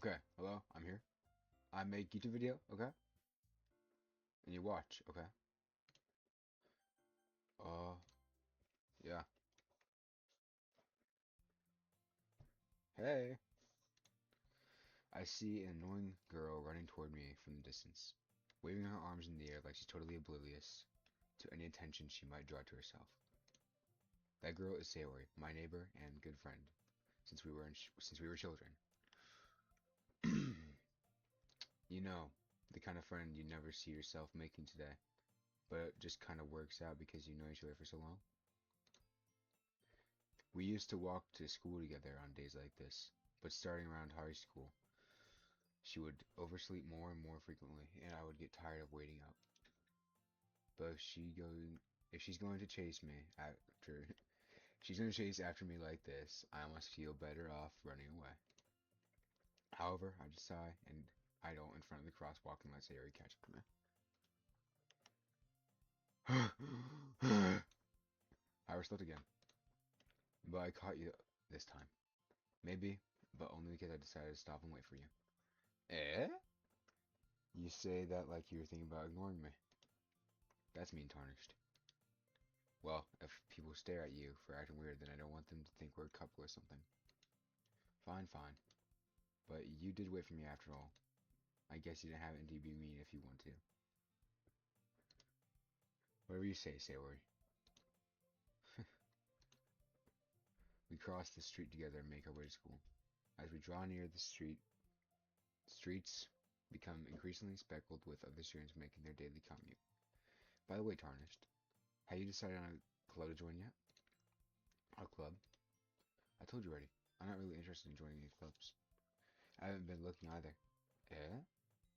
Okay, hello, I'm here. I make YouTube video, okay? And you watch, okay? Uh, yeah. Hey! I see an annoying girl running toward me from the distance, waving her arms in the air like she's totally oblivious to any attention she might draw to herself. That girl is Sayori, my neighbor and good friend, since we were children. You know, the kind of friend you never see yourself making today, but it just kind of works out because you know each other for so long. We used to walk to school together on days like this, but starting around high school, she would oversleep more and more frequently, and I would get tired of waiting up. But if she's going to chase me after, she's going to chase after me like this, I must feel better off running away. However, I just sigh and idle in front of the crosswalk and let Sayori catch up to me. I was again, but I caught you this time. Maybe, but only because I decided to stop and wait for you. Eh? You say that like you were thinking about ignoring me. That's mean, Tarnished. Well, if people stare at you for acting weird, then I don't want them to think we're a couple or something. Fine, fine. But you did wait for me after all. I guess you didn't have it to be mean if you want to. Whatever you say, Sayori. We cross the street together and make our way to school. As we draw near the streets become increasingly speckled with other students making their daily commute. By the way, Tarnished, have you decided on a club to join yet? A club? I told you already. I'm not really interested in joining any clubs. I haven't been looking either. Eh?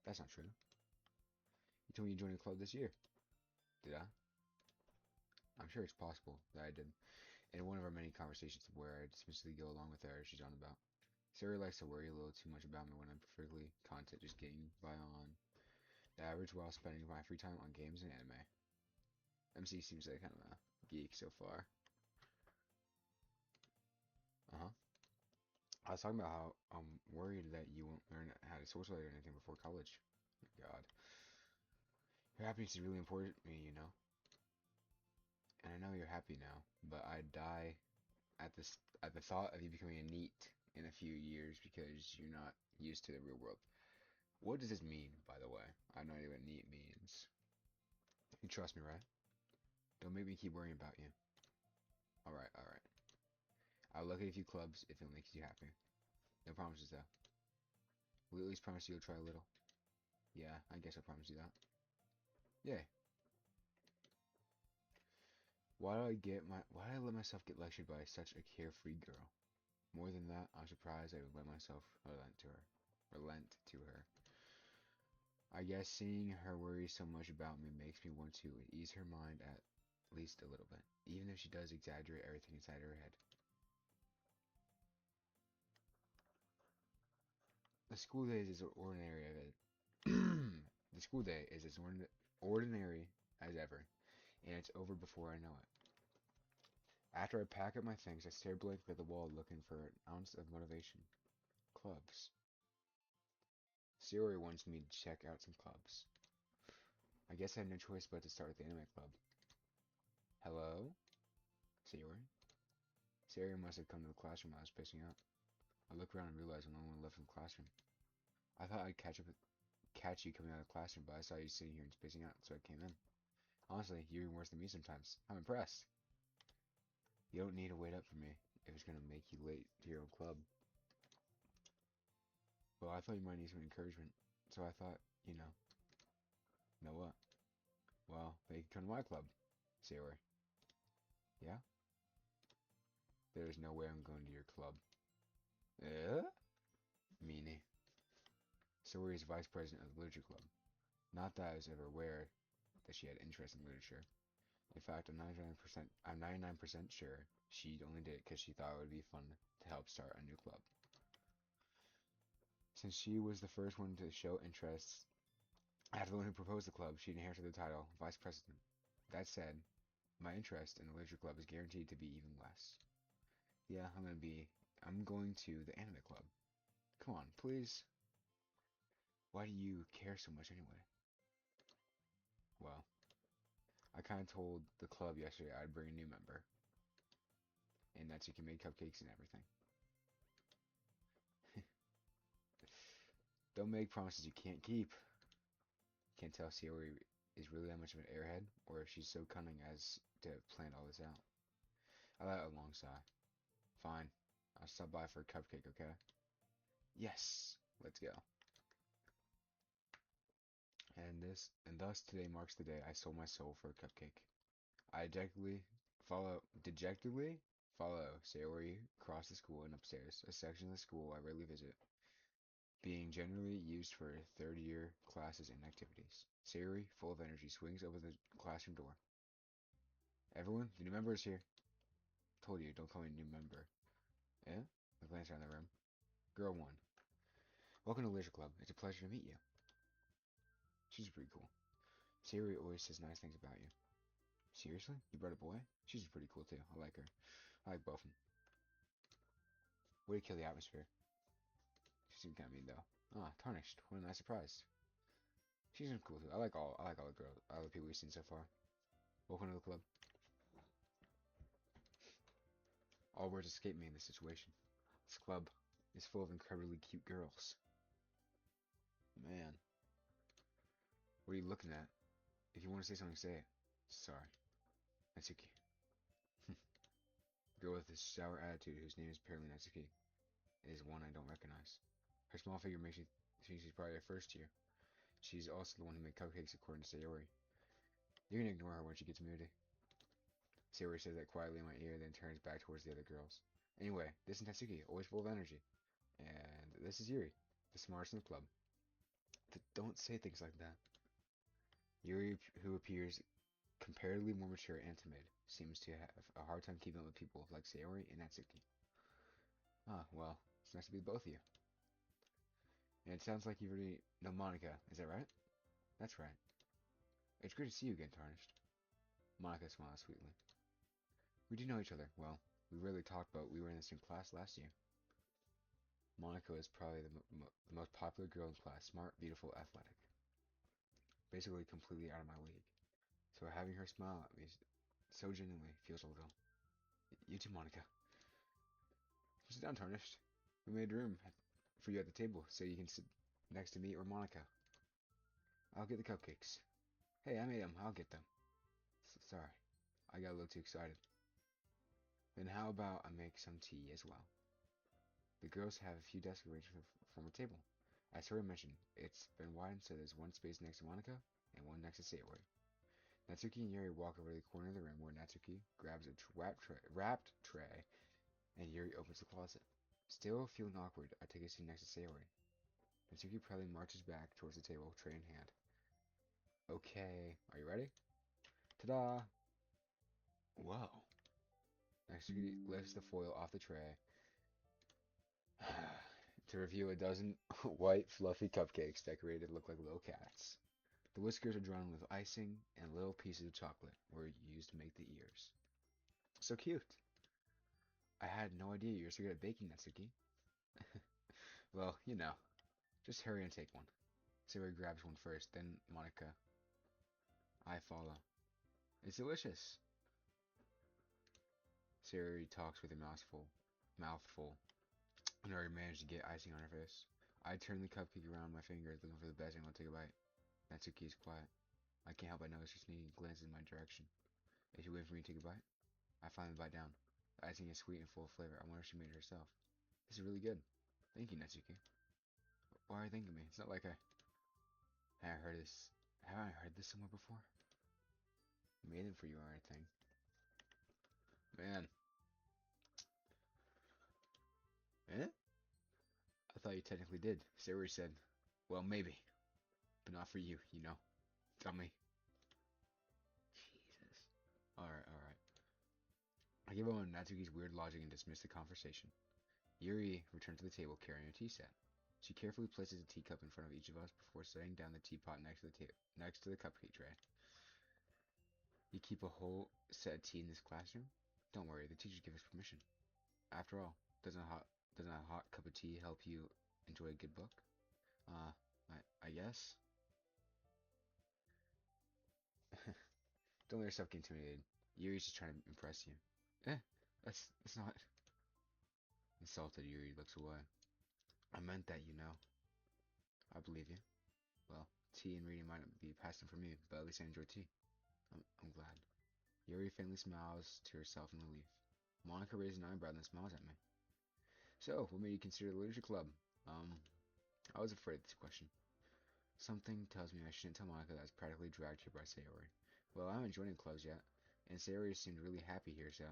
That's not true. You told me you joined a club this year. Did I? I'm sure it's possible that I did. In one of our many conversations where I dismissively go along with her, she's on about. Sarah likes to worry a little too much about me when I'm perfectly content just getting by on the average while spending my free time on games and anime. MC seems like kind of a geek so far. Uh-huh. I was talking about how I'm worried that you won't learn how to socialize or anything before college. God. Your happiness is really important to me, you know? And I know you're happy now, but I'd die at the thought of you becoming a NEET in a few years because you're not used to the real world. What does this mean, by the way? I have no idea what NEET means. You trust me, right? Don't make me keep worrying about you. Alright, alright. I'll look at a few clubs if it makes you happy. No promises, though. Will you at least promise you'll try a little? Yeah, I guess I'll promise you that. Yeah. Why did I let myself get lectured by such a carefree girl? More than that, I'm surprised I would let myself relent to her. I guess seeing her worry so much about me makes me want to ease her mind at least a little bit, even if she does exaggerate everything inside her head. The school day is as ordinary as the school day is as ordinary as ever, and it's over before I know it. After I pack up my things, I stare blankly at the wall looking for an ounce of motivation. Clubs. Sayori wants me to check out some clubs. I guess I had no choice but to start with the anime club. Hello? Sayori? Sayori must have come to the classroom while I was spacing out. I look around and realize I'm the only one left in the classroom. I thought I'd catch you coming out of the classroom, but I saw you sitting here and spacing out, so I came in. Honestly, you're even worse than me sometimes. I'm impressed. You don't need to wait up for me if it's gonna make you late to your own club. Well, I thought you might need some encouragement, so I thought, know what? Well, they can come to my club, Sayori. Yeah? There's no way I'm going to your club. Eh? Meanie. Sayori is vice president of the literature club. Not that I was ever aware that she had interest in literature. In fact, I'm 99% sure she only did it because she thought it would be fun to help start a new club. Since she was the first one to show interest after the one who proposed the club, she inherited the title Vice President. That said, my interest in the literature club is guaranteed to be even less. Yeah, I'm going to the anime club. Come on, please. Why do you care so much anyway? Well, I kind of told the club yesterday I'd bring a new member, and that you can make cupcakes and everything. Don't make promises you can't keep. Can't tell Sayori is really that much of an airhead, or if she's so cunning as to have planned all this out. I let out a long sigh. Fine, I'll stop by for a cupcake, okay? Yes, let's go. And thus today marks the day I sold my soul for a cupcake. I dejectedly follow Sayori across the school and upstairs, a section of the school I rarely visit, being generally used for third-year classes and activities. Sayori, full of energy, swings open the classroom door. Everyone, the new member is here. Told you, don't call me new member. Eh? I glance around the room. Girl 1. Welcome to Leisure Club. It's a pleasure to meet you. She's pretty cool. Sayori always says nice things about you. Seriously? You brought a boy? She's pretty cool too. I like her. I like both of them. Way to kill the atmosphere. She seemed kind of mean though. Ah, tarnished. What a nice surprise. She seems cool too. I like all the girls, all the people we've seen so far. Welcome to the club. All words escape me in this situation. This club is full of incredibly cute girls. Man. What are you looking at? If you want to say something, say it. Sorry. Natsuki. Girl with this sour attitude whose name is apparently Natsuki is one I don't recognize. Her small figure makes me think she's probably a first year. She's also the one who made cupcakes according to Sayori. You can ignore her when she gets moody. Sayori says that quietly in my ear, then turns back towards the other girls. Anyway, this is Natsuki, always full of energy. And this is Yuri, the smartest in the club. Don't say things like that. Yuri, who appears comparatively more mature and timid, seems to have a hard time keeping up with people like Sayori and Natsuki. Ah, well, it's nice to be with both of you. And it sounds like you already know Monica, is that right? That's right. It's great to see you again, Tarnished. Monica smiles sweetly. We do know each other. Well, we rarely talked, but we were in the same class last year. Monica is probably the most popular girl in class. Smart, beautiful, athletic. Basically completely out of my league. So having her smile at me so genuinely feels a little. You too, Monica. Sit down, Tarnished. We made room for you at the table so you can sit next to me or Monica. I'll get the cupcakes. Hey, I made them. I'll get them. Sorry. I got a little too excited. Then how about I make some tea as well? The girls have a few desks arranged from a table. As Tori mentioned, it's been widened so there's one space next to Monica and one next to Sayori. Natsuki and Yuri walk over to the corner of the room where Natsuki grabs a wrapped tray and Yuri opens the closet. Still feeling awkward, I take a seat next to Sayori. Natsuki proudly marches back towards the table, tray in hand. Okay, are you ready? Ta-da! Whoa. Natsuki lifts the foil off the tray to reveal a dozen white, fluffy cupcakes decorated to look like little cats. The whiskers are drawn with icing, and little pieces of chocolate were used to make the ears. So cute! I had no idea you were so good at baking, Natsuki. Well, you know. Just hurry and take one. Sayori grabs one first, then Monica. I follow. It's delicious! Sayori talks with her mouthful, and already managed to get icing on her face. I turn the cupcake around my fingers, looking for the best angle to take a bite. Natsuki is quiet. I can't help but notice her sneaking glances in my direction. Is she waiting for me to take a bite? I finally bite down. The icing is sweet and full of flavor. I wonder if she made it herself. This is really good. Thank you, Natsuki. Why are you thanking me? It's not like have I heard this. Have I heard this somewhere before? I made them for you or anything. Man. Eh? I thought you technically did. Sayori said, well, maybe. But not for you, you know. Dummy. Jesus. Alright. I give up on Natsuki's weird logic and dismiss the conversation. Yuri returned to the table carrying a tea set. She carefully places a teacup in front of each of us before setting down the teapot next to the cupcake tray. You keep a whole set of tea in this classroom? Don't worry, the teachers give us permission. After all, doesn't a hot cup of tea help you enjoy a good book? I guess. Don't let yourself get intimidated. Yuri's just trying to impress you. Eh, that's not. Insulted, Yuri looks away. I meant that, you know. I believe you. Well, tea and reading might not be passing for me, but at least I enjoy tea. I'm glad. Yuri faintly smiles to herself in relief. Monica raises an eyebrow and then smiles at me. So, what made you consider the literature club? I was afraid of this question. Something tells me I shouldn't tell Monica that I was practically dragged here by Sayori. Well, I haven't joined any clubs yet, and Sayori seemed really happy here, so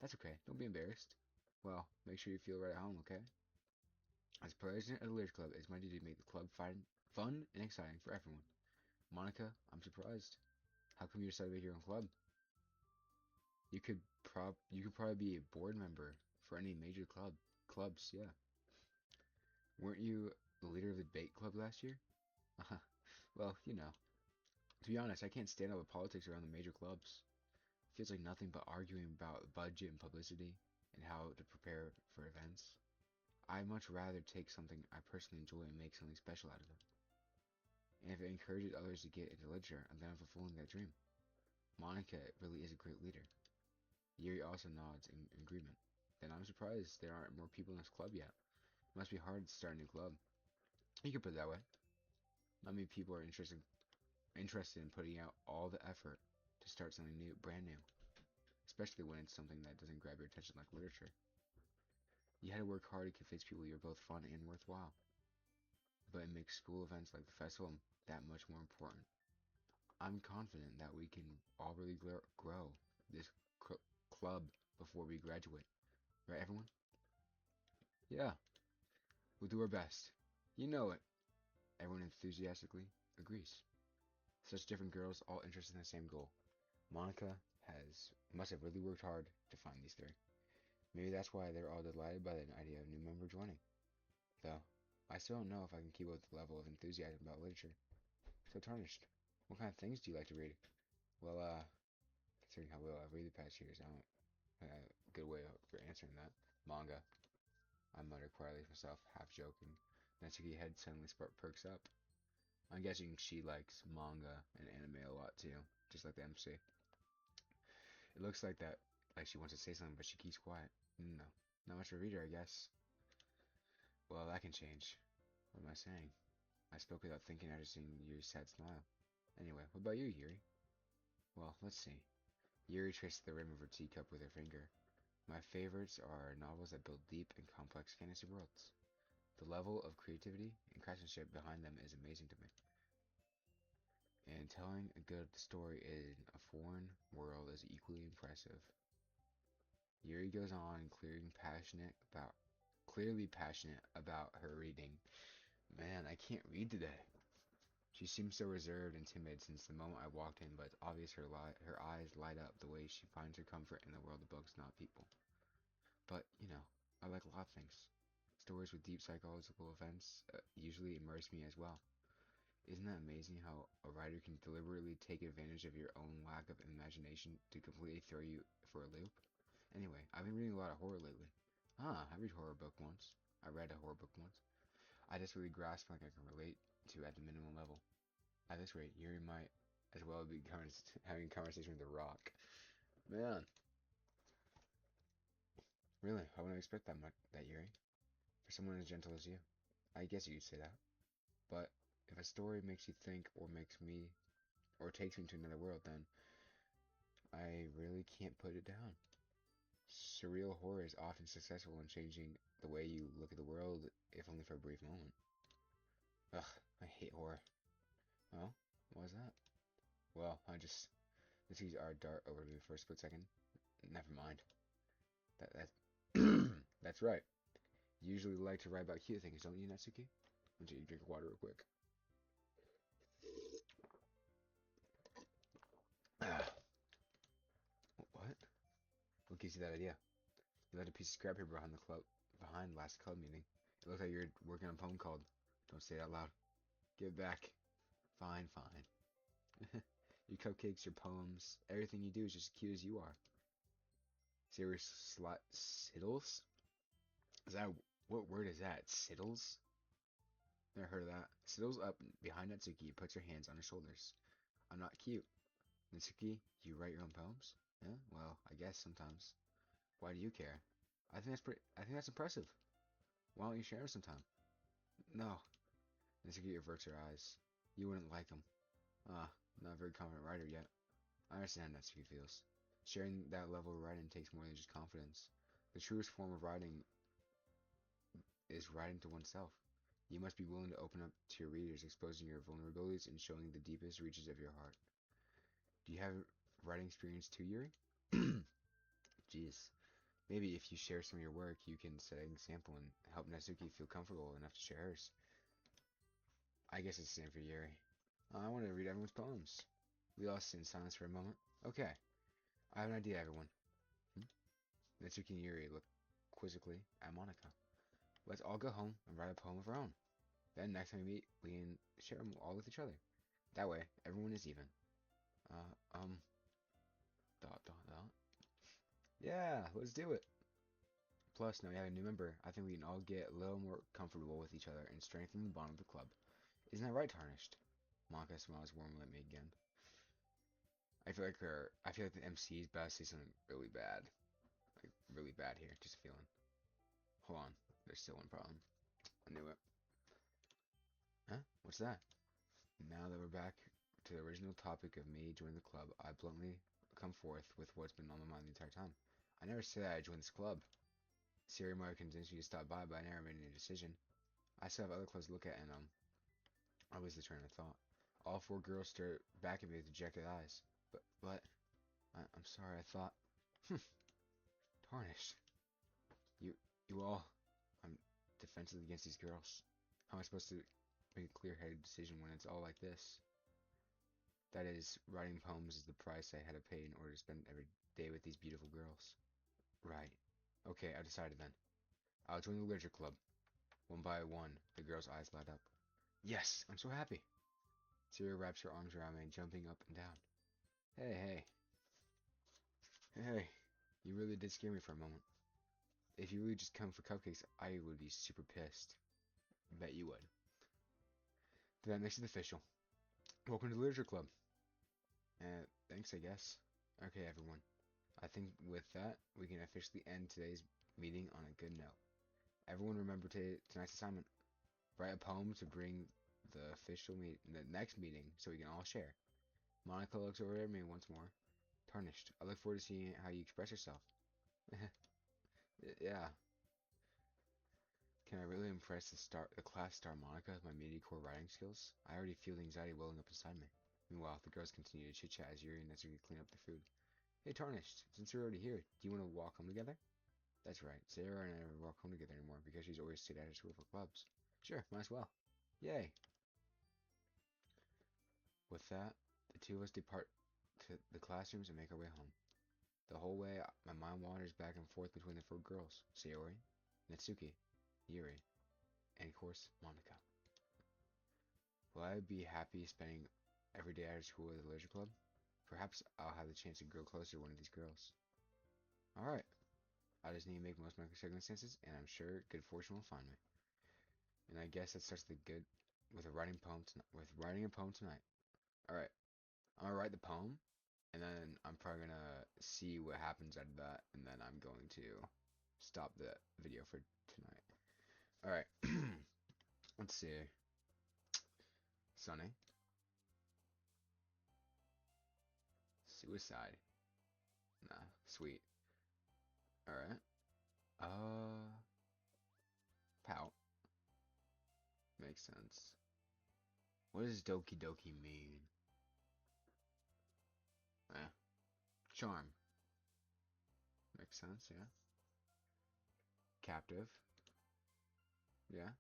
that's okay. Don't be embarrassed. Well, make sure you feel right at home, okay? As president of the Literature Club, it's my duty to make the club fun and exciting for everyone. Monica, I'm surprised. How come you decided to be your own club? You could probably be a board member for any major clubs, yeah. Weren't you the leader of the debate club last year? Well, you know. To be honest, I can't stand all the politics around the major clubs. It feels like nothing but arguing about budget and publicity and how to prepare for events. I'd much rather take something I personally enjoy and make something special out of it. And if it encourages others to get into literature, then I'm fulfilling that dream. Monica really is a great leader. Yuri also nods in agreement. Then I'm surprised there aren't more people in this club yet. It must be hard to start a new club. You could put it that way. Not many people are interested in putting out all the effort to start something new, brand new. Especially when it's something that doesn't grab your attention like literature. You had to work hard to convince people you're both fun and worthwhile. But it makes school events like the festival that much more important. I'm confident that we can all really grow this club before we graduate. Right, everyone? Yeah, we'll do our best. You know it. Everyone enthusiastically agrees. Such different girls, all interested in the same goal. Monica must have really worked hard to find these three. Maybe that's why they're all delighted by the idea of a new member joining. Though, I still don't know if I can keep up with the level of enthusiasm about literature. So tarnished. What kind of things do you like to read? Well, considering how well I've read the past years, I don't have a good way for answering that. Manga. I muttered quietly to myself, half joking. Natsuki's head suddenly perks up. I'm guessing she likes manga and anime a lot too, just like the MC. It looks like she wants to say something, but she keeps quiet. No, not much of a reader, I guess. Well, that can change. What am I saying? I spoke without thinking after seeing Yuri's sad smile. Anyway, what about you, Yuri? Well, let's see. Yuri traced the rim of her teacup with her finger. My favorites are novels that build deep and complex fantasy worlds. The level of creativity and craftsmanship behind them is amazing to me. And telling a good story in a foreign world is equally impressive. Yuri goes on, clearly passionate about her reading. Man, I can't read today. She seems so reserved and timid since the moment I walked in, but it's obvious her eyes light up the way she finds her comfort in the world of books, not people. But, you know, I like a lot of things. Stories with deep psychological events usually immerse me as well. Isn't that amazing how a writer can deliberately take advantage of your own lack of imagination to completely throw you for a loop? Anyway, I've been reading a lot of horror lately. I read a horror book once. I read a horror book once. I just really grasp like I can relate to at the minimum level. At this rate, Yuri might as well be having a conversation with The Rock. Man, really, I wouldn't expect that Yuri. For someone as gentle as you. I guess you could say that. But if a story makes you think or takes me to another world, then I really can't put it down. Surreal horror is often successful in changing the way you look at the world, if only for a brief moment. Ugh, I hate horror. Oh, why is that? Well, this is our dart over me for a split second. Never mind. That that's right. You usually like to write about cute things, don't you, Natsuki? I'll you drink water real quick. Ah, what? What gives you that idea? You left a piece of scrap paper behind last club meeting. It looks like you're working on a poem called. Don't say it out loud. Give it back. Fine, fine. Your cupcakes, your poems, everything you do is just as cute as you are. Siddles? Is that what word is that? Siddles? Never heard of that. Sidles up behind Natsuki and puts her hands on her shoulders. I'm not cute. Natsuki, you write your own poems? Yeah, well, I guess sometimes. Why do you care? I think that's impressive. Why don't you share them sometime? No. Natsuki averts her eyes. You wouldn't like them. Ah, not a very confident writer yet. I understand how Natsuki feels. Sharing that level of writing takes more than just confidence. The truest form of writing is writing to oneself. You must be willing to open up to your readers, exposing your vulnerabilities and showing the deepest reaches of your heart. Do you have writing experience too, Yuri? Jeez. Maybe if you share some of your work, you can set an example and help Natsuki feel comfortable enough to share hers. I guess it's the same for Yuri. I want to read everyone's poems. We all sit in silence for a moment. Okay, I have an idea, everyone. Natsuki and Yuri look quizzically at Monica. Let's all go home and write a poem of our own. Then next time we meet, we can share them all with each other. That way, everyone is even. Uh, um, dot, dot, dot. Yeah, let's do it. Plus, now we have a new member. I think we can all get a little more comfortable with each other and strengthen the bond of the club. Isn't that right, Tarnished? Monica smiles warmly at me again. I feel like the MC is about to say something really bad. Like, really bad here. Just a feeling. Hold on. There's still one problem. I knew it. Huh? What's that? Now that we're back to the original topic of me joining the club, I bluntly come forth with what's been on my mind the entire time. I never said I joined this club. Siri might have convinced me to stop by, but I never made any decision. I still have other clubs to look at, and I lose the train of thought. All four girls stare back at me with dejected eyes. I'm sorry, I thought... Tarnished. You all... I'm defensive against these girls. How am I supposed to make a clear-headed decision when it's all like this? That is, writing poems is the price I had to pay in order to spend every day with these beautiful girls. Right. Okay, I've decided then. I'll join the literature club. One by one, the girl's eyes light up. Yes, I'm so happy. Siri wraps her arms around me, jumping up and down. Hey. Hey, you really did scare me for a moment. If you really just come for cupcakes, I would be super pissed. Bet you would. That makes it official. Welcome to the literature club. Thanks, I guess. Okay, everyone. I think with that, we can officially end today's meeting on a good note. Everyone remember tonight's assignment. Write a poem to bring the next meeting so we can all share. Monica looks over at me once more. Tarnished. I look forward to seeing how you express yourself. Yeah. Can I really impress the class star Monica with my media-core writing skills? I already feel the anxiety welling up inside me. Meanwhile, the girls continue to chit-chat as Yuri and Netsuki clean up the food. Hey, Tarnished, since we're already here, do you want to walk home together? That's right, Sarah and I never walk home together anymore because she's always stayed after school for clubs. Sure, might as well. Yay! With that, the two of us depart to the classrooms and make our way home. The whole way, my mind wanders back and forth between the four girls, Sayori, Natsuki, Yuri, and of course, Monica. Will I be happy spending every day after school at the leisure club? Perhaps I'll have the chance to grow closer to one of these girls. Alright, I just need to make most of my circumstances, and I'm sure good fortune will find me. And I guess that starts with writing a poem tonight. Alright, I'm gonna write the poem, and then I'm probably gonna see what happens out of that, and then I'm going to stop the video for tonight. Alright, let's see. Sunny. Suicide. Nah, sweet. Alright. Pout. Makes sense. What does Doki Doki mean? Charm. Makes sense, yeah. Captive. Yeah.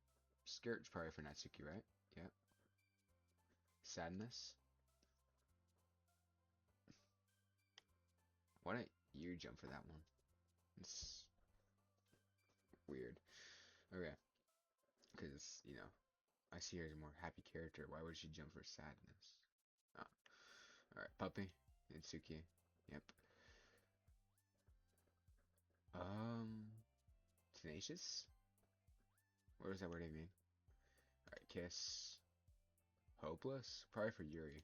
Skirt's probably for Natsuki, right? Yep. Sadness. Why don't you jump for that one? It's weird. Okay. Because, I see her as a more happy character. Why would she jump for sadness? Oh. Alright, Puppy. Natsuki. Yep. Tenacious? What does that word mean? Alright, Kiss. Hopeless? Probably for Yuri.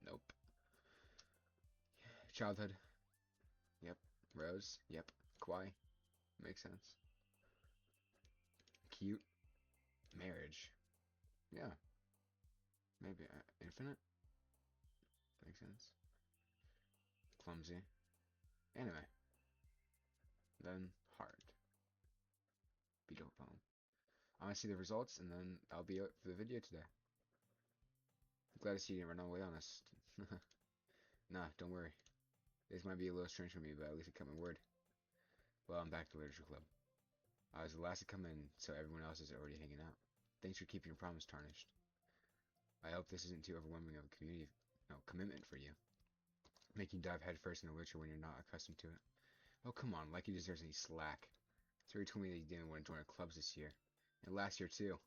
Nope. Childhood. Yep. Rose. Yep. Kawaii. Makes sense. Cute. Marriage. Yeah. Maybe. Infinite? Makes sense. Clumsy. Anime. Then heart. Beetle poem. I want to see the results, and then I'll be out for the video today. I'm glad to see you didn't run away on us. Nah, don't worry. This might be a little strange for me, but at least I kept my word. Well, I'm back to Literature Club. I was the last to come in, so everyone else is already hanging out. Thanks for keeping your promise, Tarnished. I hope this isn't too overwhelming of a commitment for you. Making you dive headfirst into literature when you're not accustomed to it. Oh, come on, like he deserves any slack. Siri told me that you didn't want to join our clubs this year. And last year, too.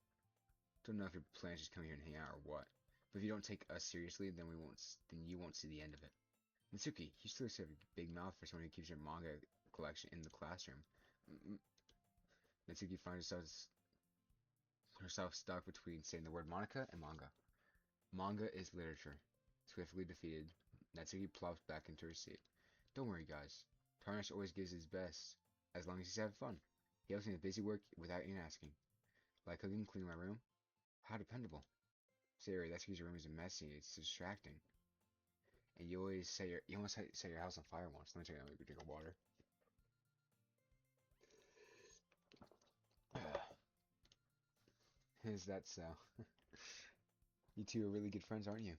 Don't know if your plan is just come here and hang out or what. But if you don't take us seriously, then you won't see the end of it. Mitsuki, you still have a big mouth for someone who keeps your manga collection in the classroom. Mitsuki finds herself stuck between saying the word Monica and manga. Manga is literature. Swiftly defeated, Natsuki plops back into her seat. Don't worry, guys. Tarnish always gives his best, as long as he's having fun. He helps me with busy work without even asking. Like cooking and cleaning my room? How dependable. Siri, that's because your room is messy. It's distracting. And you always set your house on fire once. Let me take a drink of water. Is that so? You two are really good friends, aren't you?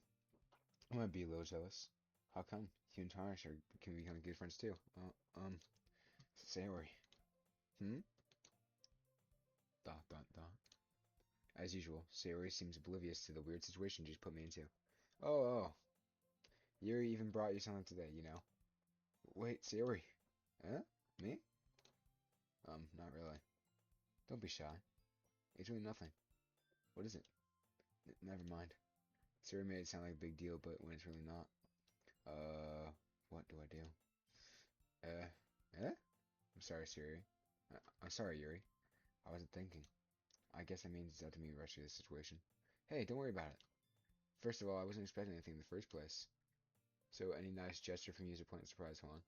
I might be a little jealous. How come? You and Tarnish can become good friends too. Sayori. Dot dot dot. As usual, Sayori seems oblivious to the weird situation you just put me into. Oh. Yuri even brought you something today, you know. Wait, Sayori. Huh? Me? Not really. Don't be shy. It's really nothing. What is it? Never mind. Sayori made it sound like a big deal, but when it's really not. What do I do? I'm sorry, Sayori. I'm sorry, Yuri. I wasn't thinking. I guess that means it's up to me to rescue this situation. Hey, don't worry about it. First of all, I wasn't expecting anything in the first place. So, any nice gesture from you is a point of surprise, hold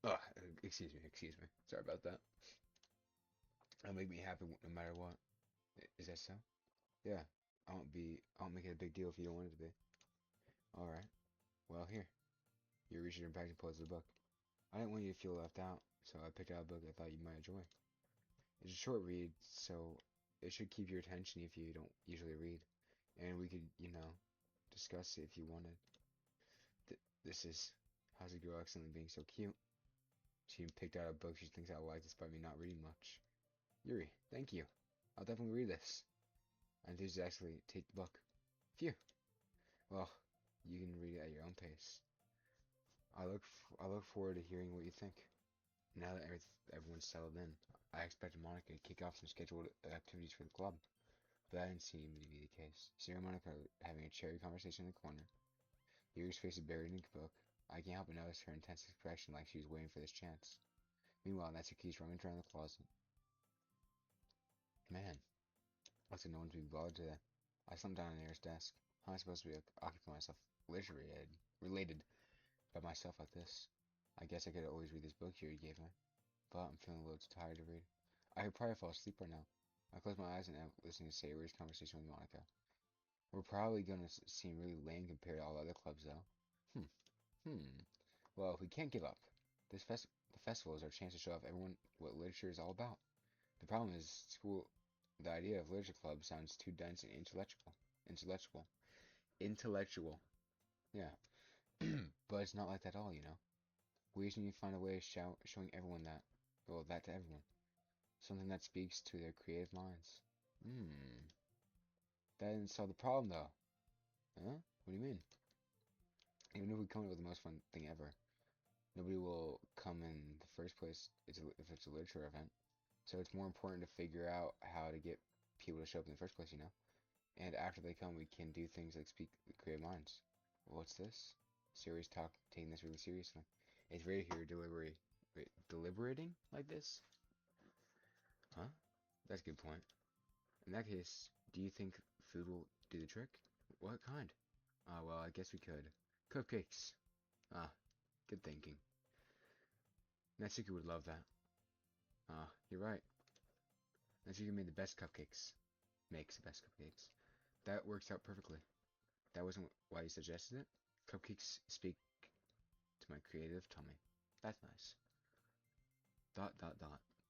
on. Excuse me. Sorry about that. It'll make me happy no matter what. Is that so? Yeah. I won't make it a big deal if you don't want it to be. Alright. Well, here. You're reaching your bag and pulls the book. I didn't want you to feel left out, so I picked out a book I thought you might enjoy. It's a short read, so it should keep your attention if you don't usually read. And we could, discuss it if you wanted. This is How's a Girl Accidentally Being So Cute. She even picked out a book she thinks I'll like despite me not reading much. Yuri, thank you. I'll definitely read this. I enthusiastically take the book. Phew. Well, you can read it at your own pace. I look forward to hearing what you think. Now that everyone's settled in, I expected Monica to kick off some scheduled activities for the club, but that didn't seem to be the case. Sarah and Monica having a cherry conversation in the corner. Yuri's face is buried in the book. I can't help but notice her intense expression like she was waiting for this chance. Meanwhile, Natsuki's rummaging around the closet. Man, looks like no one's being bothered today. I slumped down on Air's desk. How am I supposed to be occupying myself related by myself like this? I guess I could always read this book Yuri gave me, but I'm feeling a little too tired to read. I could probably fall asleep right now. I close my eyes and am listening to Sayori's conversation with Monica. We're probably gonna seem really lame compared to all the other clubs, though. Well, we can't give up. The festival is our chance to show off everyone what literature is all about. The problem is, the idea of literature club sounds too dense and intellectual. Yeah. But it's not like that at all, We just need to find a way of showing everyone that to everyone. Something that speaks to their creative minds. That didn't solve the problem, though. Huh? What do you mean? Even if we come up with the most fun thing ever, nobody will come in the first place if it's a literature event. So it's more important to figure out how to get people to show up in the first place, And after they come, we can do things like speak the creative minds. What's this? Siri's taking this really seriously. It's rare to hear deliberating like this? Huh? That's a good point. In that case, do you think food will do the trick? What kind? Well, I guess we could. Cupcakes. Ah, good thinking. Natsuki would love that. You're right. Natsuki made the best cupcakes. Makes the best cupcakes. That works out perfectly. That wasn't why you suggested it? Cupcakes speak to my creative tummy. That's nice. ...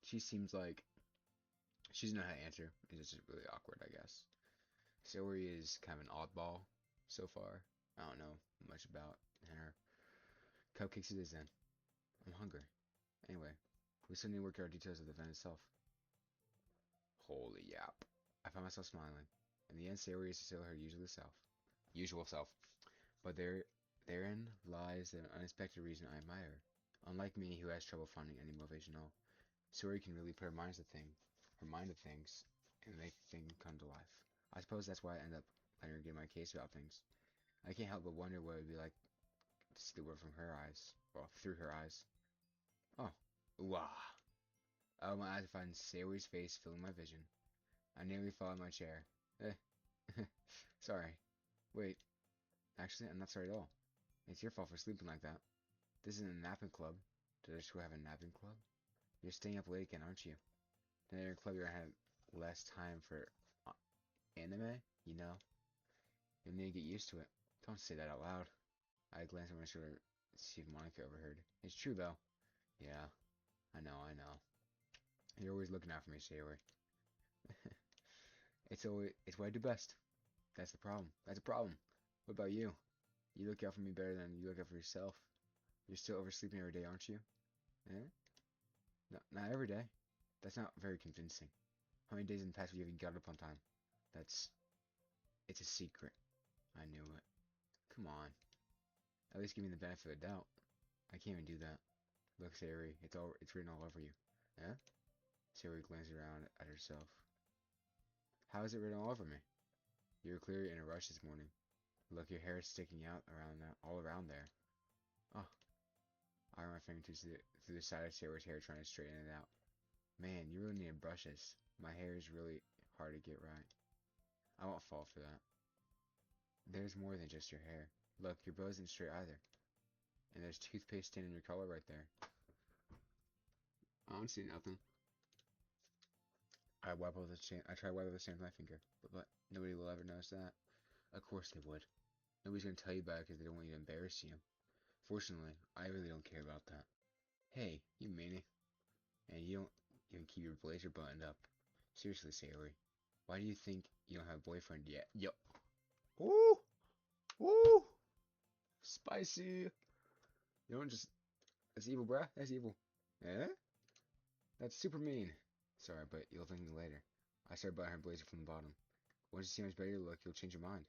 She seems like she doesn't know how to answer. It's just really awkward, I guess. Sayori is kind of an oddball so far. I don't know much about her. Cupcakes it is then. I'm hungry. Anyway, we still need to work out details of the event itself. Holy yap. I found myself smiling. In the end, Sayori is still her usual self. But therein lies an unexpected reason I admire her. Unlike me, who has trouble finding any motivation at all, Sayori can really put her mind to things, and make things come to life. I suppose that's why I end up letting her get my case about things. I can't help but wonder what it would be like to see the world from her eyes, or through her eyes. Oh, wow. I opened my eyes to find Sayori's face filling my vision. I nearly fell out of my chair. Sorry. Wait, actually, I'm not sorry at all. It's your fault for sleeping like that. This isn't a napping club. Did I swear have a napping club? You're staying up late again, aren't you? Then in your club, you're gonna have less time for anime, you know? You'll need to get used to it. Don't say that out loud. I glanced over my shoulder to see if Monica overheard. It's true, though. Yeah, I know. You're always looking out for me, Sayori. It's what I do best. That's the problem. What about you? You look out for me better than you look out for yourself. You're still oversleeping every day, aren't you? Eh? No, not every day. That's not very convincing. How many days in the past have you even got up on time? It's a secret. I knew it. Come on. At least give me the benefit of the doubt. I can't even do that. Look, Sayori, it's written all over you. Eh? Sayori glanced around at herself. How is it written all over me? You were clearly in a rush this morning. Look, your hair is sticking out all around there. Oh. I ran my fingertips through the side of Sayori's hair trying to straighten it out. Man, you really need brushes. My hair is really hard to get right. I won't fall for that. There's more than just your hair. Look, your bow isn't straight either. And there's toothpaste stain in your collar right there. I don't see nothing. I tried to wipe with the stain with my finger, but nobody will ever notice that. Of course they would. Nobody's gonna tell you about it because they don't want you to embarrass you. Fortunately, I really don't care about that. Hey, you meanie. And you don't even keep your blazer buttoned up. Seriously, Sayori. Why do you think you don't have a boyfriend yet? Yo. Ooh! Ooh! Spicy! You don't just... That's evil, bruh. That's evil. Eh? That's super mean. Sorry, but you'll thank me later. I started buying her blazer from the bottom. Once you see how much better you look, you'll change your mind.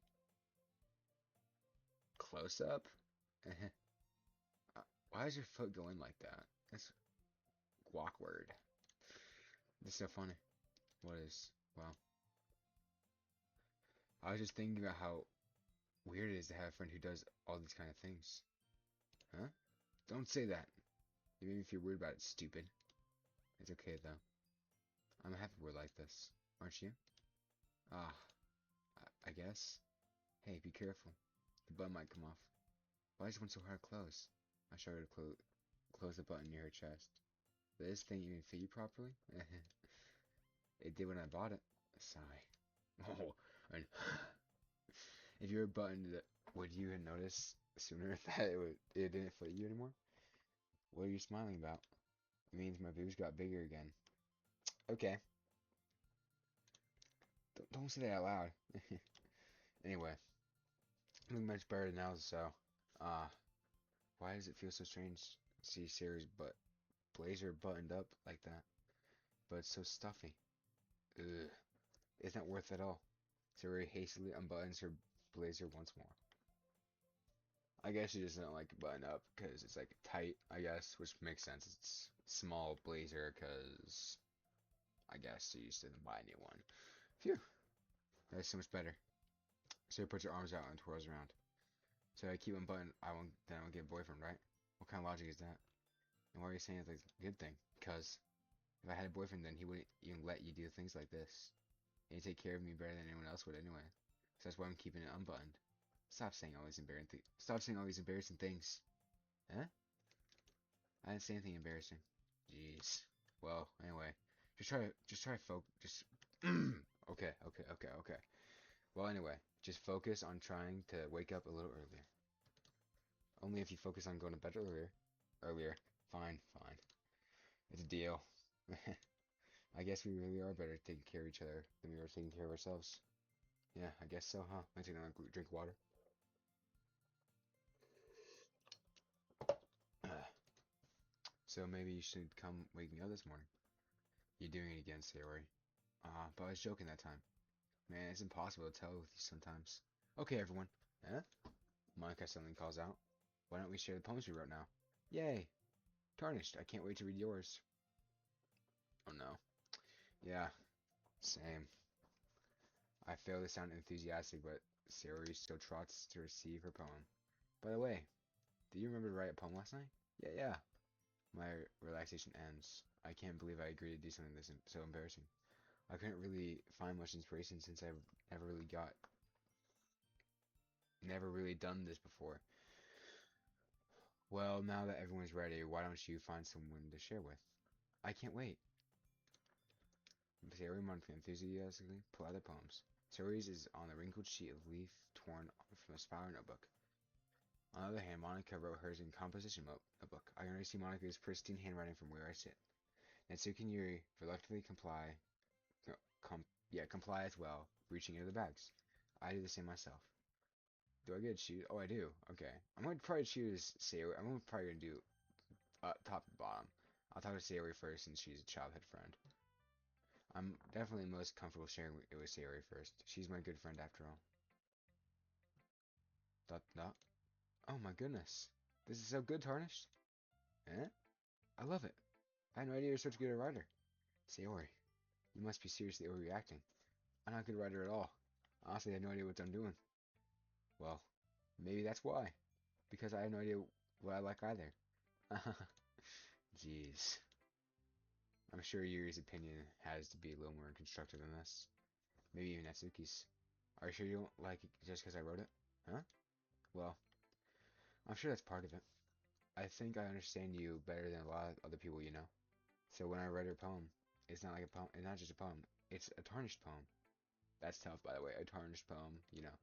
Close up? Why is your foot going like that? That's awkward. This is so funny. What is? Well, I was just thinking about how weird it is to have a friend who does all these kind of things. Huh? Don't say that. You made me feel weird about it, stupid. It's okay, though. I'm happy we're like this. Aren't you? Ah, I guess. Hey, be careful. The button might come off. Why is one so hard to close? I showed her to close the button near her chest. Did this thing even fit you properly? It did when I bought it. A sigh. Oh, and if you were buttoned, would you have noticed sooner that it didn't fit you anymore? What are you smiling about? It means my boobs got bigger again. Okay. Don't say that out loud. Anyway, looking much better now, so, why does it feel so strange to see Sarah's blazer buttoned up like that? But it's so stuffy. Ugh. It's not worth it at all. Sarah hastily unbuttons her blazer once more. I guess she doesn't like it button up because it's like tight, I guess, which makes sense. It's small blazer because I guess she just didn't buy a new one. Phew. That's so much better. Sarah puts her arms out and twirls around. So I keep unbuttoned, then I won't get a boyfriend, right? What kind of logic is that? And why are you saying it's like a good thing? Because if I had a boyfriend, then he wouldn't even let you do things like this. And you take care of me better than anyone else would anyway. So that's why I'm keeping it unbuttoned. Stop saying all these embarrassing things. Huh? I didn't say anything embarrassing. Jeez. Well, anyway, just try to focus. Just okay. Well, anyway, just focus on trying to wake up a little earlier. Only if you focus on going to bed earlier. Earlier. Fine. It's a deal. I guess we really are better at taking care of each other than we are taking care of ourselves. Yeah, I guess so, huh? I take another drink of water. So maybe you should come wake me up this morning. You're doing it again, Sayori. But I was joking that time. Man, it's impossible to tell with you sometimes. Okay, everyone. Huh? Monica suddenly calls out. Why don't we share the poems we wrote now? Yay! Tarnished, I can't wait to read yours. Oh no. Yeah, same. I fail to sound enthusiastic, but Sayori still trots to receive her poem. By the way, did you remember to write a poem last night? Yeah. My relaxation ends. I can't believe I agreed to do something this so embarrassing. I couldn't really find much inspiration since I've never really done this before. Well, now that everyone's ready, why don't you find someone to share with? I can't wait. Sayori Monica enthusiastically pull out their poems. Sayori's is on a wrinkled sheet of leaf torn from a spiral notebook. On the other hand, Monica wrote hers in composition notebook. I can already see Monica's pristine handwriting from where I sit. Natsuki and Yuri reluctantly comply as well, reaching into the bags. I do the same myself. Do I get to choose? Oh, I do. Okay. I'm going to probably choose Sayori. Probably going to do top to bottom. I'll talk to Sayori first since she's a childhood friend. I'm definitely most comfortable sharing it with Sayori first. She's my good friend after all. Dot. Oh my goodness. This is so good, Tarnished. Eh? I love it. I had no idea you're such a good writer. Sayori, you must be seriously overreacting. I'm not a good writer at all. Honestly, I have no idea what I'm doing. Well, maybe that's why. Because I have no idea what I like either. Jeez. I'm sure Yuri's opinion has to be a little more constructive than this. Maybe even Natsuki's. Are you sure you don't like it just because I wrote it? Huh? Well, I'm sure that's part of it. I think I understand you better than a lot of other people you know. So when I read her poem, it's not like a poem. It's not just a poem. It's a tarnished poem. That's tough, by the way. A tarnished poem, you know.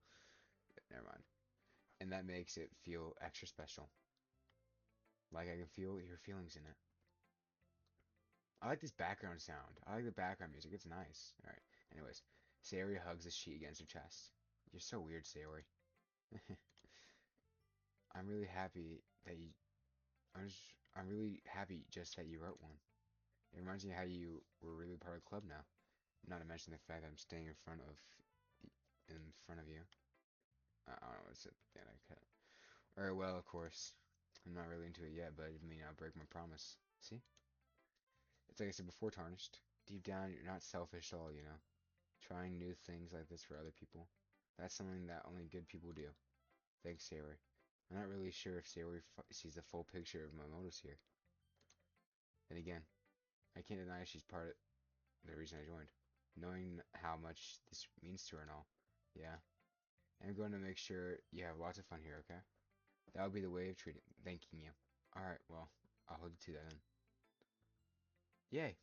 Never mind. And that makes it feel extra special. Like I can feel your feelings in it. I like this background sound. I like the background music. It's nice. Alright. Anyways, Sayori hugs the sheet against her chest. You're so weird, Sayori. I'm really happy that you... I'm really happy just that you wrote one. It reminds me how you were really part of the club now. Not to mention the fact that I'm staying in front of you. I don't know what's it. Yeah, I cut. Or well, of course, I'm not really into it yet, but it may not break my promise. See? It's like I said before, Tarnished. Deep down, you're not selfish at all, you know. Trying new things like this for other people. That's something that only good people do. Thanks, Sayori. I'm not really sure if Sayori sees the full picture of my motives here. Then again, I can't deny she's part of the reason I joined. Knowing how much this means to her and all. Yeah. I'm going to make sure you have lots of fun here, okay? That would be the way of thanking you. Alright, well, I'll hold you to that then. Yay!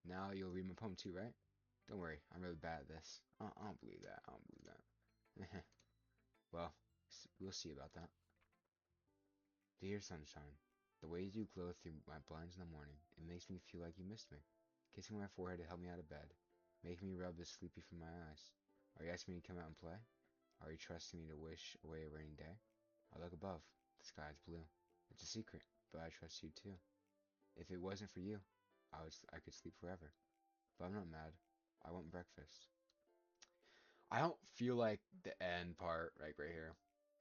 Now you'll read my poem too, right? Don't worry, I'm really bad at this. I don't believe that. I don't believe that. Well, we'll see about that. Dear sunshine, the way you glow through my blinds in the morning, it makes me feel like you missed me. Kissing my forehead to help me out of bed, making me rub the sleepy from my eyes. Are you asking me to come out and play? Are you trusting me to wish away a rainy day? I look above. The sky is blue. It's a secret, but I trust you too. If it wasn't for you, I could sleep forever. But I'm not mad. I want breakfast. I don't feel like the end part, right here,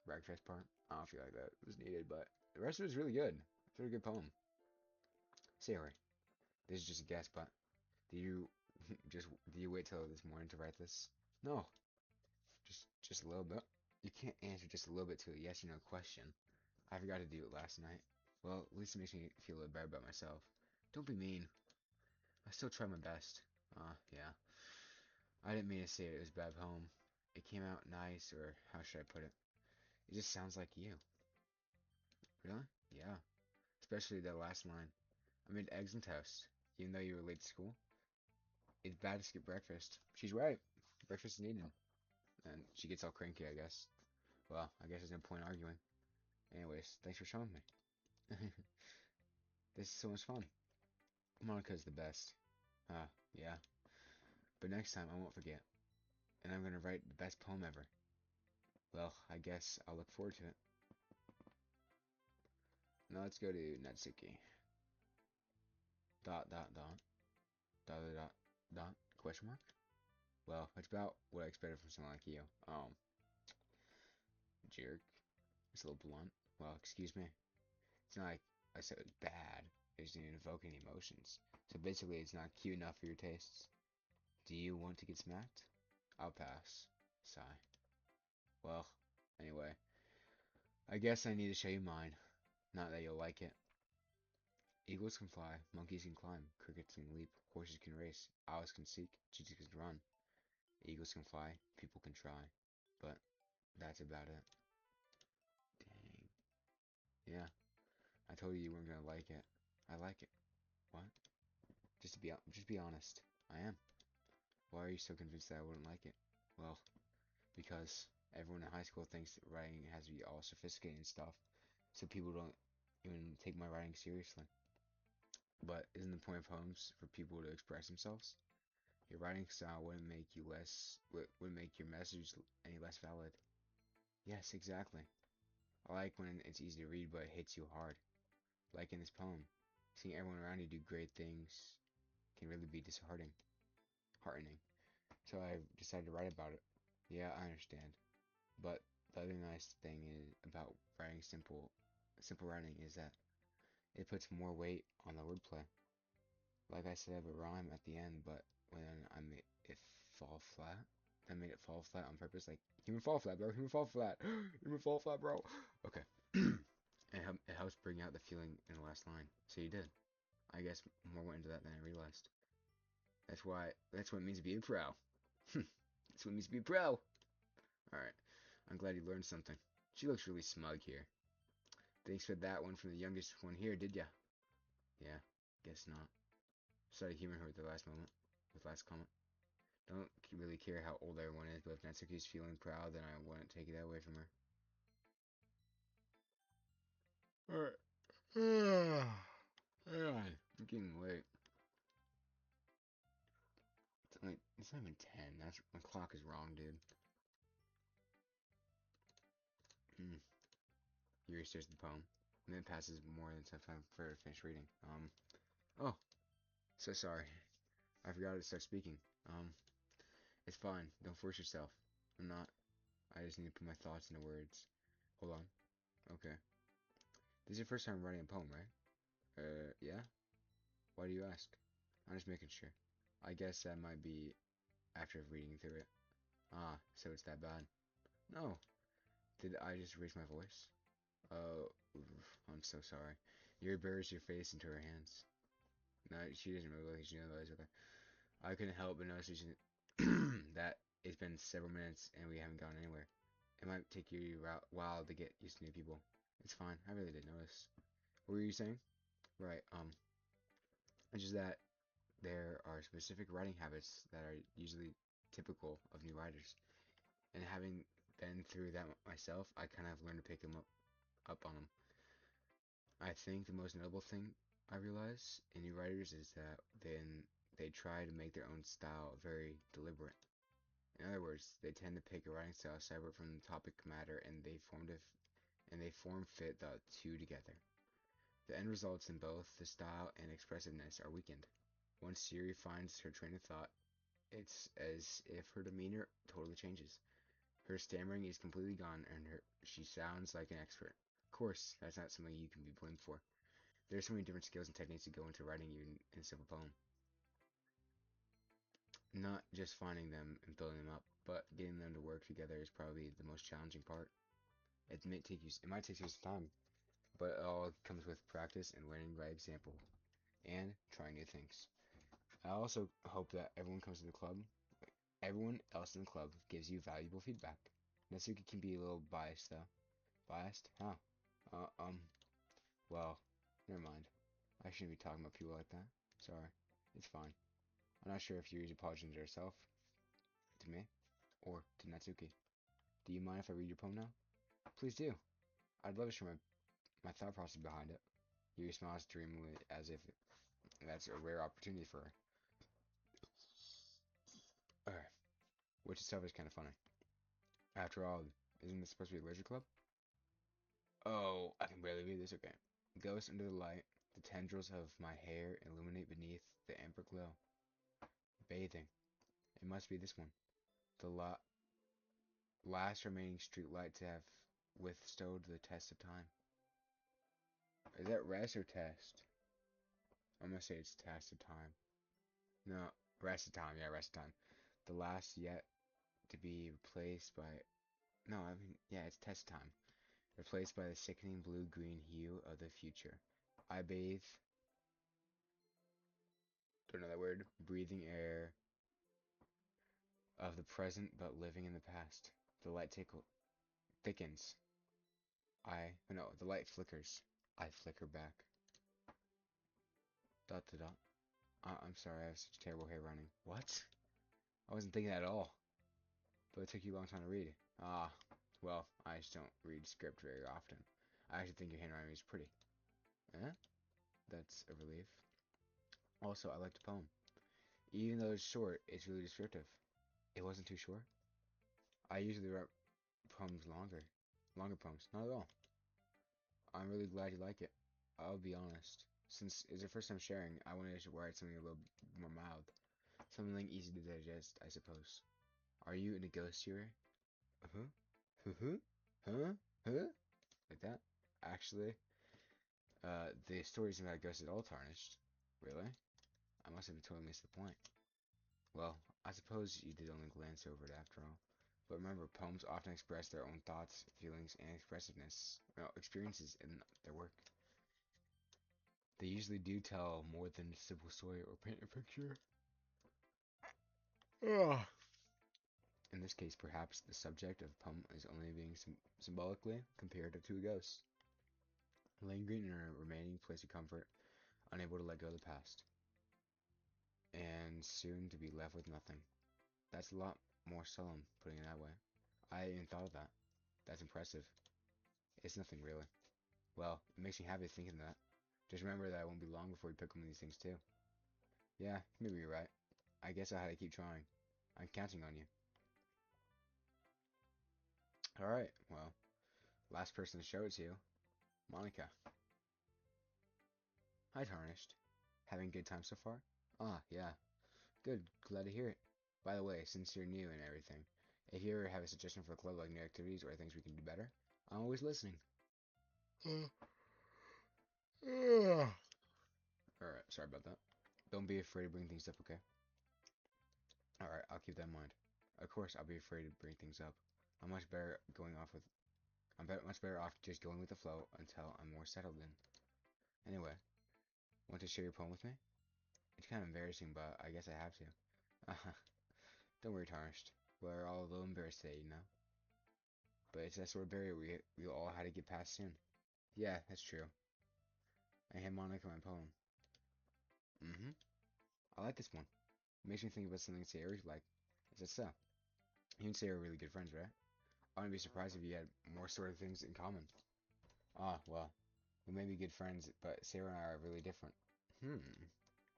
breakfast part. I don't feel like that was needed, but the rest of it is really good. It's a really good poem. Sayori, this is just a guess, but do you do you wait till this morning to write this? No, just a little bit. You can't answer just a little bit to a yes or no question. I forgot to do it last night. Well, at least it makes me feel a little better about myself. Don't be mean. I still try my best. Yeah. I didn't mean to say it was a bad poem. It came out nice, or how should I put it? It just sounds like you. Really? Yeah. Especially that last line. I made eggs and toast, even though you were late to school. It's bad to skip breakfast. She's right. Breakfast is needed. And she gets all cranky, I guess. Well, I guess there's no point arguing. Anyways, thanks for showing me. This is so much fun. Monica's the best. Yeah. But next time I won't forget. And I'm gonna write the best poem ever. Well, I guess I'll look forward to it. Now let's go to Natsuki. Dot dot dot. Dot dot dot dot. Question mark? Well, it's about what I expected from someone like you. Jerk. It's a little blunt. Well, excuse me. It's not like I said it was bad. It just didn't evoke any emotions. So basically, it's not cute enough for your tastes. Do you want to get smacked? I'll pass. Sigh. Well, anyway. I guess I need to show you mine. Not that you'll like it. Eagles can fly, monkeys can climb, crickets can leap, horses can race, owls can seek, cheetahs can run. Eagles can fly, people can try. But that's about it. Dang. Yeah, I told you weren't gonna like it. I like it. What? Just be honest. I am. Why are you so convinced that I wouldn't like it? Well, because everyone in high school thinks that writing has to be all sophisticated and stuff, so people don't even take my writing seriously. But isn't the point of poems for people to express themselves? Your writing style wouldn't make your message any less valid. Yes, exactly. I like when it's easy to read, but it hits you hard. Like in this poem, seeing everyone around you do great things can really be heartening. So I decided to write about it. Yeah, I understand. But the other nice thing is about writing simple writing is that it puts more weight on the wordplay. Like I said, I have a rhyme at the end, but when I made it fall flat, I made it fall flat on purpose. Like human fall flat, bro. Human fall flat. Human fall flat, bro. Okay. It helps bring out the feeling in the last line. So you did. I guess more went into that than I realized. That's what it means to be a pro. That's what it means to be a pro. Alright. I'm glad you learned something. She looks really smug here. Thanks for that one from the youngest one here, did ya? Yeah, guess not. Started humoring her with the last moment. With last comment. Don't really care how old everyone is, but if Natsuki's feeling proud, then I wouldn't take that away from her. Alright. I'm getting late. It's not even 10. That's my clock is wrong, dude. Yuri stares at the poem, and then passes more than enough time for her to finish reading. Oh, so sorry. I forgot to start speaking. It's fine. Don't force yourself. I'm not. I just need to put my thoughts into words. Hold on. Okay. This is your first time writing a poem, right? Yeah? Why do you ask? I'm just making sure. I guess that might be after reading through it. Ah, so it's that bad. No. Did I just raise my voice? Oh, I'm so sorry. Yuri buries your face into her hands. No, she doesn't really look. She knows. Okay. I couldn't help but notice that it's been several minutes and we haven't gone anywhere. It might take you a while to get used to new people. It's fine. I really didn't notice. What were you saying? Right. It's just that there are specific writing habits that are usually typical of new writers, and having been through that myself, I kind of learned to pick them up on them. I think the most notable thing I realize in new writers is that then they try to make their own style very deliberate. In other words, they tend to pick a writing style separate from the topic matter, and they form fit the two together. The end results in both the style and expressiveness are weakened. Once Siri finds her train of thought, it's as if her demeanor totally changes. Her stammering is completely gone, and she sounds like an expert. Of course, that's not something you can be blamed for. There's so many different skills and techniques that go into writing even in a simple poem. Not just finding them and building them up, but getting them to work together is probably the most challenging part. It might take you some time, but it all comes with practice and learning by example, and trying new things. I also hope that everyone comes to the club Everyone else in the club gives you valuable feedback. Natsuki can be a little biased, though. Biased? Huh. Uh, um, well, never mind. I shouldn't be talking about people like that. Sorry. It's fine. I'm not sure if Yuri's apologizing to herself, to me, or to Natsuki. Do you mind if I read your poem now? Please do. I'd love to share my thought process behind it. Yuri smiles dreamily as if that's a rare opportunity for her. Alright, which itself is kind of funny. After all, isn't this supposed to be a leisure club? Oh, I can barely read this, okay. Ghost under the light, the tendrils of my hair illuminate beneath the amber glow. Bathing. It must be this one. The last remaining street light to have withstood the test of time. Is that rest or test? I'm gonna say it's test of time. No, rest of time. Yeah, rest of time. The last yet to be replaced by... No, I mean, yeah, it's test time. Replaced by the sickening blue-green hue of the future. I bathe... Don't know that word. Breathing air of the present but living in the past. The light thickens. No, the light flickers. I flicker back. Dot to dot. I'm sorry, I have such terrible hair running. What? I wasn't thinking that at all. But it took you a long time to read. Ah, well, I just don't read script very often. I actually think your handwriting is pretty. Eh? That's a relief. Also, I liked the poem. Even though it's short, it's really descriptive. It wasn't too short. I usually write poems longer. Longer poems. Not at all. I'm really glad you like it. I'll be honest. Since it's your first time sharing, I wanted to write something a little more mild. Something easy to digest, I suppose. Are you in a ghost year? Uh-huh. Uh-huh. Huh? Huh? Like that? Actually, the story isn't about ghosts at all tarnished. Really? I must have totally missed the point. Well, I suppose you did only glance over it after all. But remember, poems often express their own thoughts, feelings, and experiences in their work. They usually do tell more than a simple story or paint a picture. Ugh. In this case, perhaps the subject of a poem is only being symbolically compared to a ghost, lingering in a remaining place of comfort, unable to let go of the past, and soon to be left with nothing. That's a lot more solemn, putting it that way. I hadn't even thought of that. That's impressive. It's nothing really. Well, it makes me happy thinking that. Just remember that it won't be long before you pick up one of these things too. Yeah, maybe you're right. I guess I had to keep trying. I'm counting on you. Alright, well, last person to show it to you, Monica. Hi, Tarnished. Having a good time so far? Ah, yeah. Good, glad to hear it. By the way, since you're new and everything, if you ever have a suggestion for a club, like new activities or things we can do better, I'm always listening. Alright, sorry about that. Don't be afraid to bring things up, okay? Alright, I'll keep that in mind. Of course, I'll be afraid to bring things up. I'm much better going off with... much better off just going with the flow until I'm more settled in. Anyway, want to share your poem with me? It's kind of embarrassing, but I guess I have to. Don't worry, Tarnished. We're all a little embarrassed today, you know? But it's that sort of barrier we all had to get past soon. Yeah, that's true. I hand Monica my poem. Mm-hmm. I like this one. It makes me think about something Sayori like. Is that so? You and Sayori are really good friends, right? I wouldn't be surprised if you had more sort of things in common. Ah, well. We may be good friends, but Sayori and I are really different.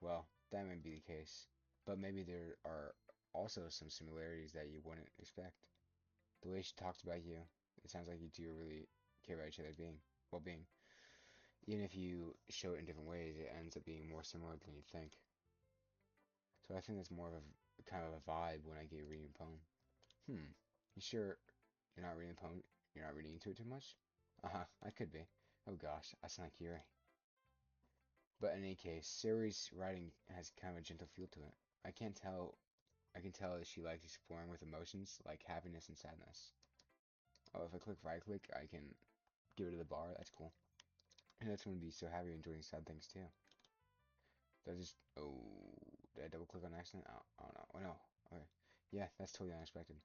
Well, that may be the case. But maybe there are also some similarities that you wouldn't expect. The way she talks about you, it sounds like you two really care about each other's well-being. Even if you show it in different ways, it ends up being more similar than you think. So I think that's more of a kind of a vibe when I get reading a poem. You sure you're not reading the poem? You're not reading into it too much? Uh-huh, I could be. Oh gosh, I sound like Yuri. But in any case, Sari's writing has kind of a gentle feel to it. I can tell that she likes exploring with emotions like happiness and sadness. Oh, if I click right click, I can give it to the bar. That's cool. And that's going to be so happy enjoying sad things too. Did I just... Oh... Did I double click on accident? Oh no. Oh no. Okay. Yeah, that's totally unexpected.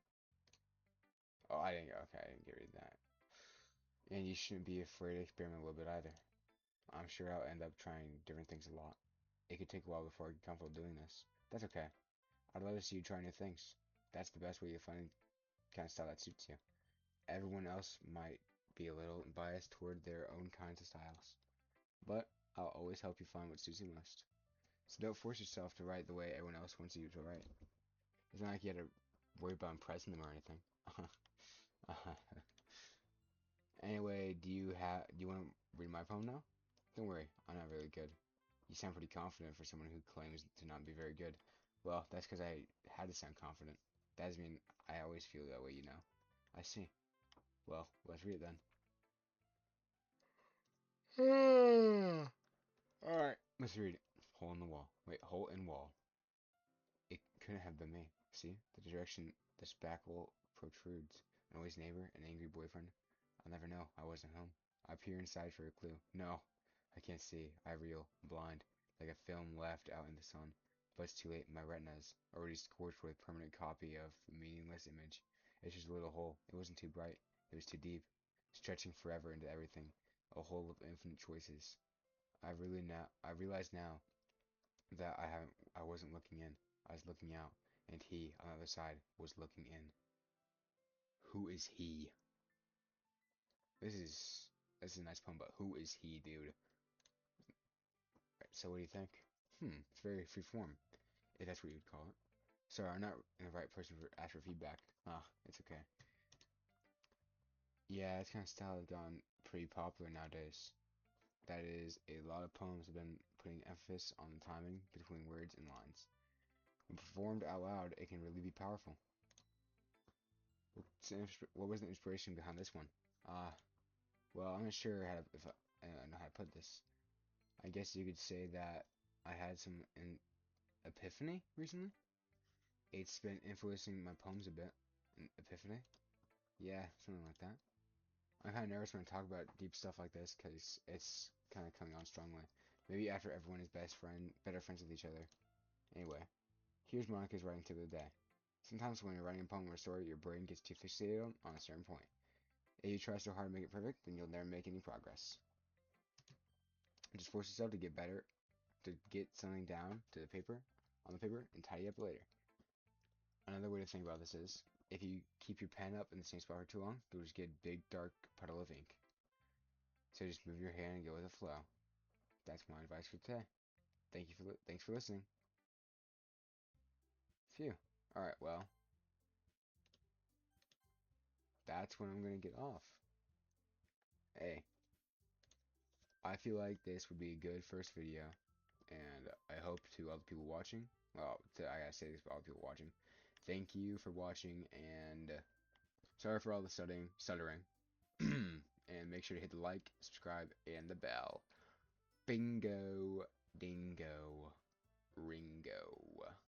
Oh, I didn't. Okay, I didn't get rid of that. And you shouldn't be afraid to experiment a little bit either. I'm sure I'll end up trying different things a lot. It could take a while before I get comfortable doing this. That's okay. I'd love to see you try new things. That's the best way to find the kind of style that suits you. Everyone else might be a little biased toward their own kinds of styles, but I'll always help you find what suits you most. So don't force yourself to write the way everyone else wants you to write. It's not like you have to worry about impressing them or anything. Anyway, do you want to read my poem now? Don't worry, I'm not really good. You sound pretty confident for someone who claims to not be very good. Well, that's because I had to sound confident. That doesn't mean I always feel that way, you know. I see. Well, let's read it then. Alright, let's read it. Hole in the wall. Wait, hole in wall. It couldn't have been me. See? The direction the spackle protrudes. An always neighbor, an angry boyfriend. I'll never know. I wasn't home. I peer inside for a clue. No, I can't see. I reel. I'm blind. Like a film left out in the sun. But it's too late. My retina's already scorched with a permanent copy of a meaningless image. It's just a little hole. It wasn't too bright. It was too deep. Stretching forever into everything. A hole of infinite choices. I realize now that I wasn't looking in. I was looking out, and he on the other side was looking in. Who is he? This is this is a nice poem, but who is he, dude? Right, so what do you think? It's very free form, if that's what you'd call it. Sorry, I'm not the right person for ask for feedback. Ah, it's okay. Yeah, this kind of style has gone pretty popular nowadays. That is, a lot of poems have been putting emphasis on the timing between words and lines. When performed out loud, it can really be powerful. What was the inspiration behind this one? Ah, well, I'm not sure how to, if I know how to put this. I guess you could say that I had an epiphany recently. It's been influencing my poems a bit. An epiphany? Yeah, something like that. I'm kind of nervous when I talk about deep stuff like this because it's kind of coming on strongly. Maybe after everyone is better friends with each other. Anyway, here's Monica's writing tip of the day. Sometimes when you're writing a poem or a story, your brain gets too fixated on a certain point. If you try so hard to make it perfect, then you'll never make any progress. Just force yourself to get better, to get something down to the paper, on the paper, and tidy up later. Another way to think about this is, if you keep your pen up in the same spot for too long, you'll just get a big dark puddle of ink. So just move your hand and go with the flow. That's my advice for today. Thanks for listening. Phew. All right, well, that's when I'm gonna get off. Hey, I feel like this would be a good first video, and I hope to other people watching. Well, I gotta say this to all the people watching. Thank you for watching, and sorry for all the stuttering. And make sure to hit the like, subscribe, and the bell. Bingo, dingo, ringo.